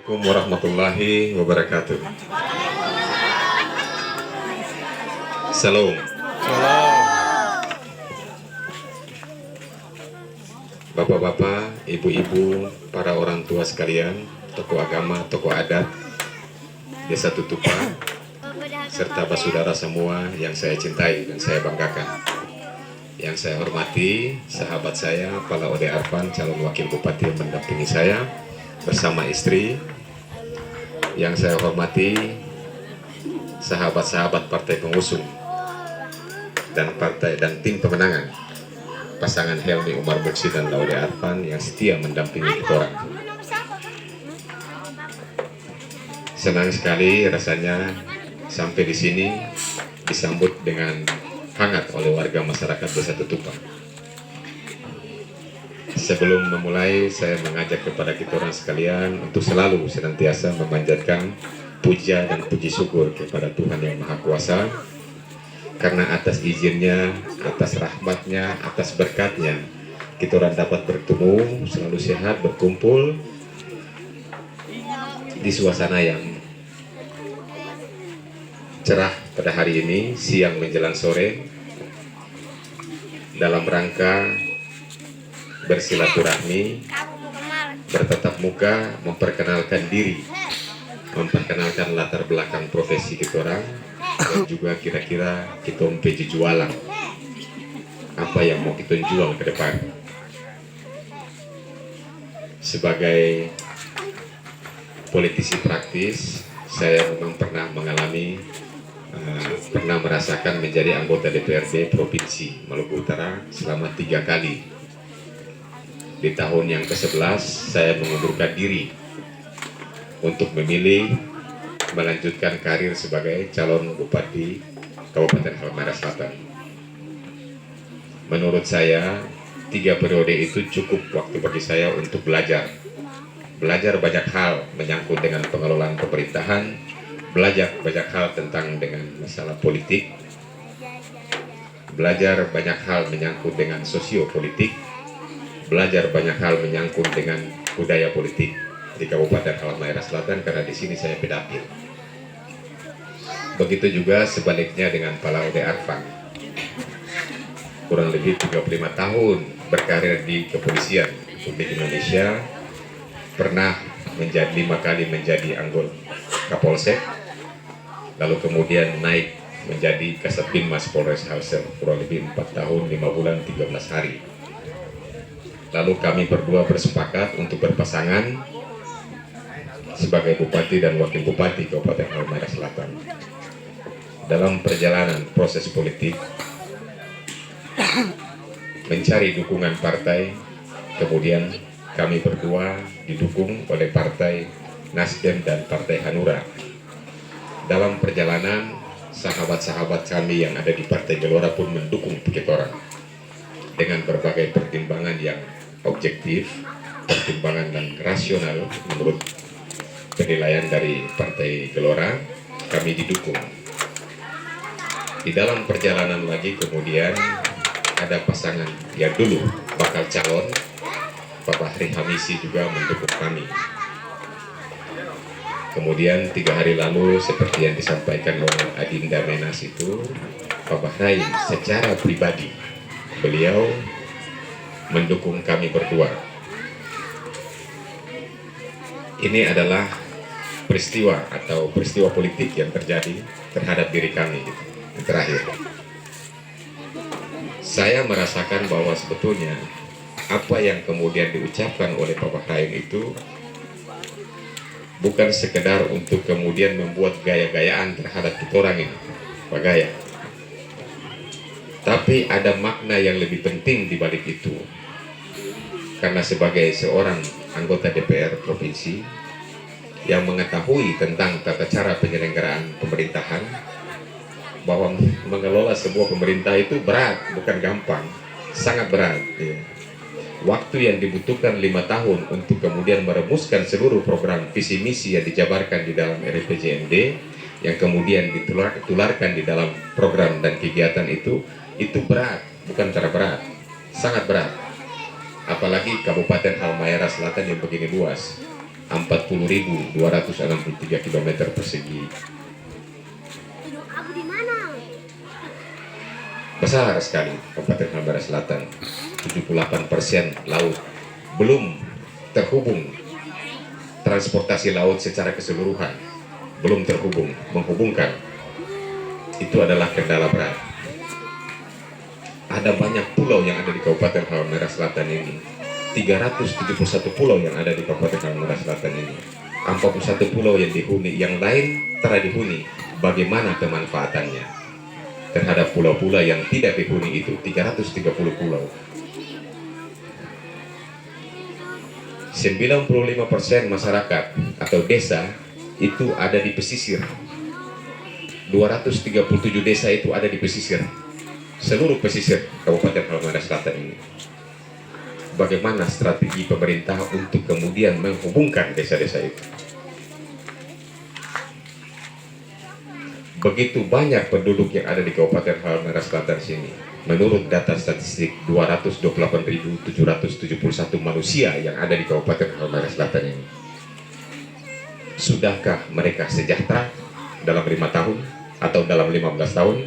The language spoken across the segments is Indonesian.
Assalamualaikum warahmatullahi wabarakatuh. Salam. Bapak-bapak, ibu-ibu, para orang tua sekalian, tokoh agama, tokoh adat, Desa Tutupa, serta saudara semua yang saya cintai dan saya banggakan. Yang saya hormati, sahabat saya, Pala Ode Arfan, calon wakil bupati yang mendampingi saya, bersama istri. Yang saya hormati, sahabat-sahabat partai pengusung dan partai dan tim pemenangan, pasangan Helmi Umar Muksi dan Laude Arfan yang setia mendampingi kita orang. Senang sekali rasanya sampai di sini disambut dengan hangat oleh warga masyarakat Desa Tutupa. Sebelum memulai, saya mengajak kepada kita orang sekalian untuk selalu senantiasa memanjatkan puja dan puji syukur kepada Tuhan Yang Maha Kuasa, karena atas izinnya, atas rahmatnya, atas berkatnya, kita orang dapat bertemu, selalu sehat, berkumpul di suasana yang cerah pada hari ini, siang menjelang sore, dalam rangka bersilaturahmi, bertatap muka, memperkenalkan diri, memperkenalkan latar belakang profesi kita orang, dan juga kira-kira kita umpeji jualan apa yang mau kita jual ke depan. Sebagai politisi praktis, saya memang pernah mengalami, pernah merasakan menjadi anggota DPRD Provinsi Maluku Utara selama 3 kali. Di tahun yang ke-11 saya mengundurkan diri untuk memilih melanjutkan karir sebagai calon bupati Kabupaten Halmahera Selatan. Menurut saya 3 periode itu cukup waktu bagi saya untuk belajar banyak hal menyangkut dengan pengelolaan pemerintahan, belajar banyak hal tentang dengan masalah politik, belajar banyak hal menyangkut dengan sosiopolitik, belajar banyak hal menyangkut dengan budaya politik di Kabupaten Halmahera Selatan, karena di sini saya pedapil. Begitu juga sebaliknya dengan Pala Ode Arfan, kurang lebih 35 tahun berkarir di kepolisian Republik Indonesia, pernah menjadi 5 kali menjadi anggota Kapolsek, lalu kemudian naik menjadi Kasat Binmas Polres Halsel, kurang lebih 4 tahun 5 bulan 13 hari. Lalu kami berdua bersepakat untuk berpasangan sebagai bupati dan wakil bupati Kabupaten Halmahera Selatan. Dalam perjalanan proses politik, mencari dukungan partai, kemudian kami berdua didukung oleh Partai Nasdem dan Partai Hanura. Dalam perjalanan, sahabat-sahabat kami yang ada di Partai Gelora pun mendukung kita orang dengan berbagai pertimbangan yang objektif, pertimbangan dan rasional menurut penilaian dari Partai Gelora, kami didukung. Di dalam perjalanan lagi kemudian ada pasangan yang dulu bakal calon, Pak Bahri Hamisi juga mendukung kami. Kemudian 3 hari lalu seperti yang disampaikan oleh Adinda Menas itu, Pak Bahri secara pribadi beliau mendukung kami berdua. Ini adalah peristiwa atau peristiwa politik yang terjadi terhadap diri kami gitu. Yang terakhir, saya merasakan bahwa sebetulnya apa yang kemudian diucapkan oleh Pak Bahrain itu bukan sekedar untuk kemudian membuat gaya-gayaan terhadap kita orang ini, Pak Gaya. Tapi ada makna yang lebih penting di balik itu. Karena sebagai seorang anggota DPR Provinsi yang mengetahui tentang tata cara penyelenggaraan pemerintahan, bahwa mengelola sebuah pemerintah itu berat, bukan gampang, sangat berat. Ya. Waktu yang dibutuhkan 5 tahun untuk kemudian merumuskan seluruh program visi misi yang dijabarkan di dalam RPJMD, yang kemudian ditularkan di dalam program dan kegiatan itu berat, bukan cara berat, sangat berat. Apalagi Kabupaten Halmahera Selatan yang begini luas. 40.263 km persegi. Besar sekali Kabupaten Halmahera Selatan, 78% laut, belum terhubung transportasi laut secara keseluruhan, belum terhubung, menghubungkan. Itu adalah kendala berat. Ada banyak pulau yang ada di Kabupaten Halmahera Selatan ini, 371 pulau yang ada di Kabupaten Halmahera Selatan ini, 41 pulau yang dihuni, yang lain telah dihuni. Bagaimana kemanfaatannya terhadap pulau-pulau yang tidak dihuni itu? 330 pulau. 95% masyarakat atau desa itu ada di pesisir. 237 desa itu ada di pesisir, seluruh pesisir Kabupaten Halmahera Selatan ini. Bagaimana strategi pemerintah untuk kemudian menghubungkan desa-desa itu? Begitu banyak penduduk yang ada di Kabupaten Halmahera Selatan sini. Menurut data statistik, 228.771 manusia yang ada di Kabupaten Halmahera Selatan ini. Sudahkah mereka sejahtera dalam 5 tahun atau dalam 15 tahun?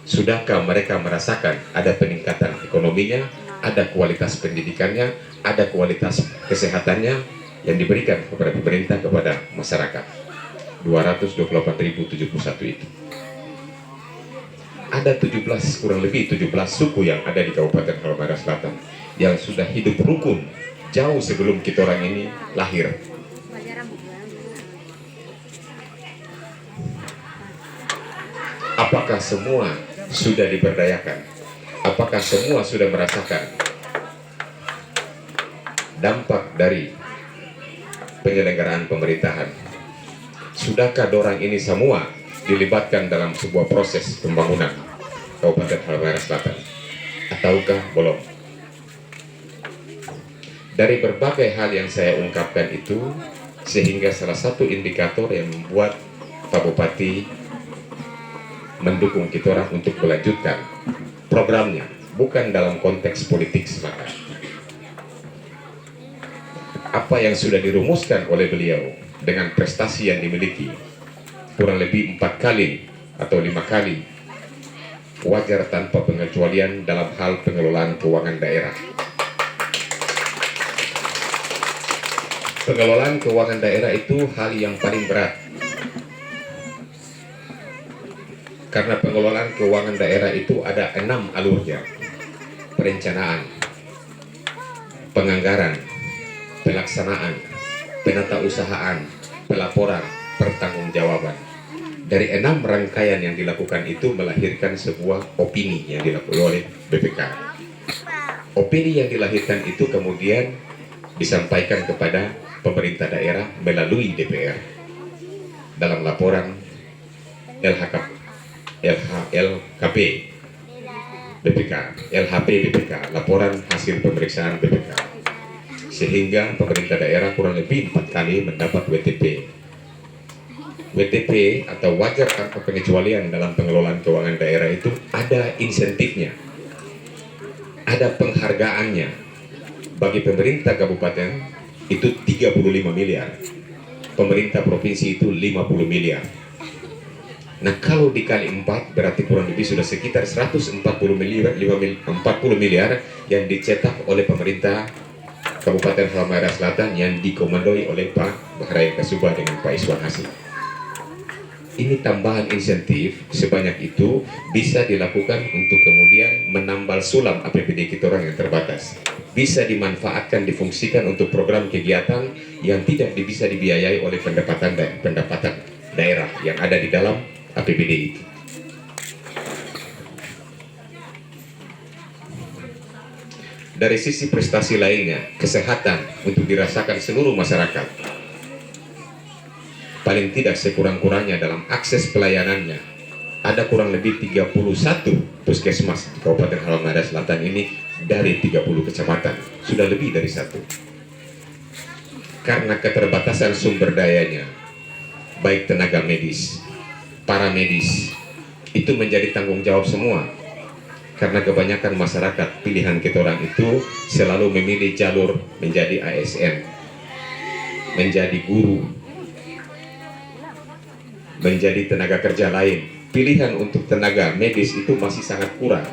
Sudahkah mereka merasakan ada peningkatan ekonominya, ada kualitas pendidikannya, ada kualitas kesehatannya yang diberikan kepada pemerintah kepada masyarakat? 228.071 itu. Ada 17, kurang lebih 17 suku yang ada di Kabupaten Halmahera Selatan yang sudah hidup rukun jauh sebelum kita orang ini lahir. Apakah semua sudah diberdayakan? Apakah semua sudah merasakan dampak dari penyelenggaraan pemerintahan? Sudahkah dorang ini semua dilibatkan dalam sebuah proses pembangunan Kabupaten Halmahera Selatan? Ataukah belum? Dari berbagai hal yang saya ungkapkan itu, sehingga salah satu indikator yang membuat Pak Bupati mendukung kita orang untuk melanjutkan programnya, bukan dalam konteks politik semata. Apa yang sudah dirumuskan oleh beliau dengan prestasi yang dimiliki, kurang lebih 4 kali atau 5 kali, wajar tanpa pengecualian dalam hal pengelolaan keuangan daerah. Pengelolaan keuangan daerah itu hal yang paling berat, karena pengelolaan keuangan daerah itu ada 6 alurnya: perencanaan, penganggaran, pelaksanaan, penatausahaan, pelaporan, pertanggungjawaban. Dari 6 rangkaian yang dilakukan itu melahirkan sebuah opini yang dilakukan oleh BPK. Opini yang dilahirkan itu kemudian disampaikan kepada pemerintah daerah melalui DPR dalam laporan LHKP BPK, LHP BPK, laporan hasil pemeriksaan BPK. Sehingga pemerintah daerah kurang lebih 4 kali mendapat WTP. WTP atau wajar tanpa pengecualian dalam pengelolaan keuangan daerah itu ada insentifnya, ada penghargaannya. Bagi pemerintah kabupaten itu 35 miliar, pemerintah provinsi itu 50 miliar. Nah, kalau dikali 4 berarti kurang lebih sudah sekitar 140 miliar yang dicetak oleh pemerintah Kabupaten Halmahera Selatan yang dikomandoi oleh Pak Bahrain Kasubah dengan Pak Iswan Hasim. Ini tambahan insentif sebanyak itu bisa dilakukan untuk kemudian menambal sulam APBD kita orang yang terbatas. Bisa dimanfaatkan, difungsikan untuk program kegiatan yang tidak bisa dibiayai oleh pendapatan daerah yang ada di dalam APBD itu. Dari sisi prestasi lainnya, kesehatan untuk dirasakan seluruh masyarakat. Paling tidak sekurang-kurangnya dalam akses pelayanannya, ada kurang lebih 31 puskesmas di Kabupaten Halmahera Selatan ini dari 30 kecamatan, sudah lebih dari 1. Karena keterbatasan sumber dayanya, baik tenaga medis, para medis, itu menjadi tanggung jawab semua. Karena kebanyakan masyarakat pilihan kita orang itu selalu memilih jalur menjadi ASN. menjadi guru, menjadi tenaga kerja lain. Pilihan untuk tenaga medis itu masih sangat kurang.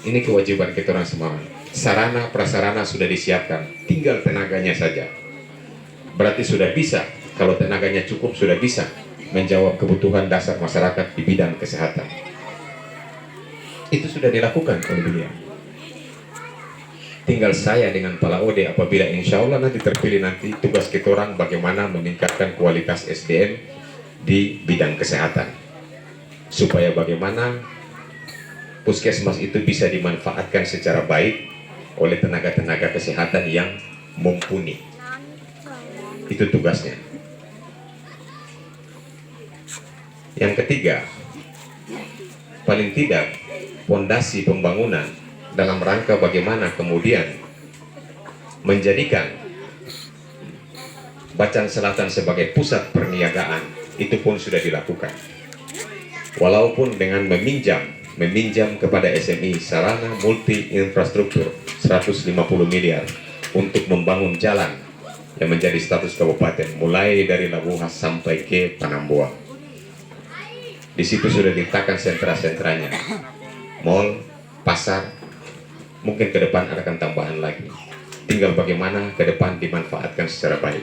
Ini kewajiban kita orang semua. Sarana prasarana sudah disiapkan, tinggal tenaganya saja. Berarti sudah bisa, kalau tenaganya cukup sudah bisa menjawab kebutuhan dasar masyarakat di bidang kesehatan. Itu sudah dilakukan oleh beliau. Tinggal saya dengan Pala Ode apabila insya Allah nanti terpilih, nanti tugas kita orang bagaimana meningkatkan kualitas SDM di bidang kesehatan, supaya bagaimana puskesmas itu bisa dimanfaatkan secara baik oleh tenaga-tenaga kesehatan yang mumpuni. Itu tugasnya. Yang ketiga, paling tidak fondasi pembangunan dalam rangka bagaimana kemudian menjadikan Bacan Selatan sebagai pusat perniagaan, itu pun sudah dilakukan. Walaupun dengan meminjam kepada SMI sarana multi infrastruktur 150 miliar untuk membangun jalan yang menjadi status kabupaten mulai dari Labuha sampai ke Panamboa. Di situ sudah diletakkan sentra-sentranya, mall, pasar, mungkin ke depan akan tambahan lagi. Tinggal bagaimana ke depan dimanfaatkan secara baik.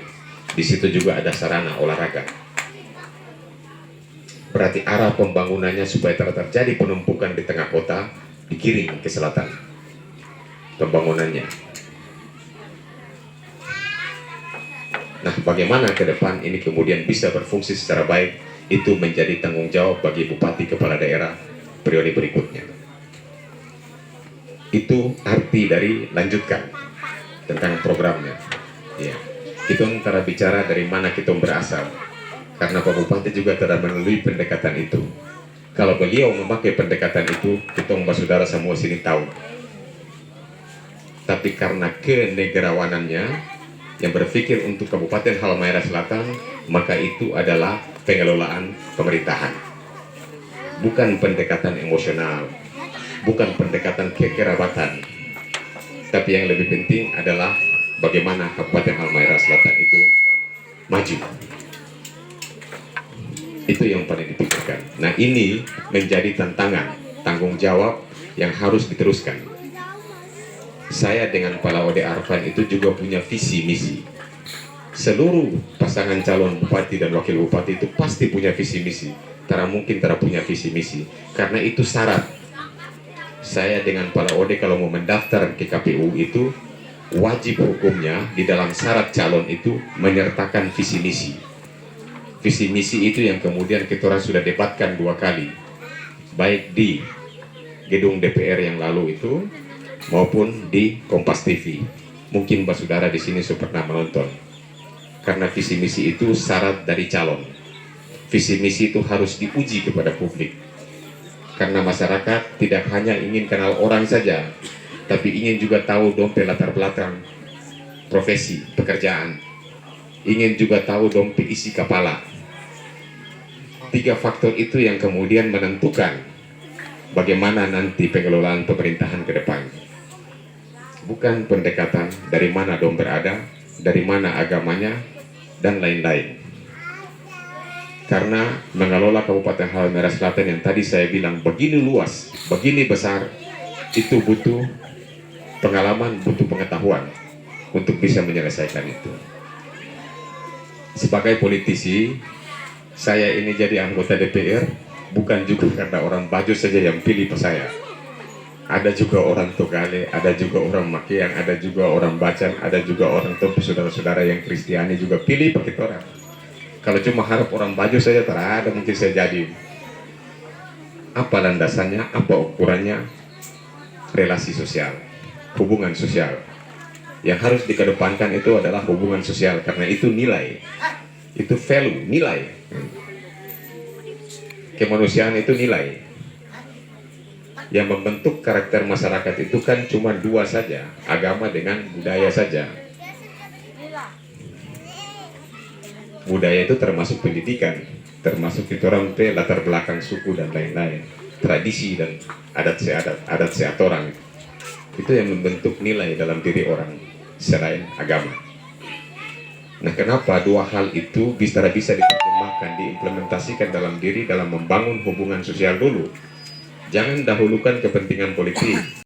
Di situ juga ada sarana olahraga. Berarti arah pembangunannya supaya tidak terjadi penumpukan di tengah kota, dikirim ke selatan pembangunannya. Nah, bagaimana ke depan ini kemudian bisa berfungsi secara baik, itu menjadi tanggung jawab bagi bupati kepala daerah periode berikutnya. Itu arti dari lanjutkan tentang programnya. Ya, kita antara bicara dari mana kita berasal. Karena Pak Bupati juga telah melalui pendekatan itu. Kalau beliau memakai pendekatan itu, kita mbak saudara semua sini tahu. Tapi karena kenegarawanannya yang berpikir untuk Kabupaten Halmahera Selatan, maka itu adalah pengelolaan pemerintahan. Bukan pendekatan emosional, bukan pendekatan kekerabatan. Tapi yang lebih penting adalah bagaimana Kabupaten Halmahera Selatan itu maju. Itu yang paling dipikirkan. Nah, ini menjadi tantangan, tanggung jawab yang harus diteruskan. Saya dengan Pala Ode Arfan itu juga punya visi misi. Seluruh pasangan calon bupati dan wakil bupati itu pasti punya visi misi. Tidak mungkin tidak punya visi misi, karena itu syarat. Saya dengan Pala Ode kalau mau mendaftar ke KPU itu wajib hukumnya di dalam syarat calon itu menyertakan visi misi. Visi misi itu yang kemudian kita orang sudah debatkan 2 kali, baik di gedung DPR yang lalu itu maupun di Kompas TV. Mungkin Mbak Saudara di sini sudah pernah menonton. Karena visi misi itu syarat dari calon. Visi misi itu harus diuji kepada publik. Karena masyarakat tidak hanya ingin kenal orang saja, tapi ingin juga tahu dompet latar belakang profesi, pekerjaan. Ingin juga tahu dompet isi kepala. 3 faktor itu yang kemudian menentukan bagaimana nanti pengelolaan pemerintahan ke depan. Bukan pendekatan dari mana dom berada, dari mana agamanya, dan lain-lain. Karena mengelola Kabupaten Halmahera Selatan yang tadi saya bilang begini luas, begini besar, itu butuh pengalaman, butuh pengetahuan untuk bisa menyelesaikan itu. Sebagai politisi, saya ini jadi anggota DPR bukan juga karena orang Bajo saja yang pilih saya. Ada juga orang Togale, ada juga orang Makian, ada juga orang Bacan, ada juga orang Topu, saudara-saudara yang Kristiani juga pilih pakai orang. Kalau cuma harap orang Bajo saja, tak ada mungkin saya jadi. Apa landasannya, apa ukurannya? Relasi sosial, hubungan sosial. Yang harus dikedepankan itu adalah hubungan sosial, karena itu nilai. Itu value, nilai. Kemanusiaan itu nilai. Yang membentuk karakter masyarakat itu kan cuma 2 saja, agama dengan budaya saja. Budaya itu termasuk pendidikan, termasuk itu orang latar belakang suku dan lain-lain, tradisi dan adat seat orang. Itu yang membentuk nilai dalam diri orang selain agama. Nah, kenapa dua hal itu bisa diterjemahkan, diimplementasikan dalam diri dalam membangun hubungan sosial dulu? Jangan dahulukan kepentingan politik.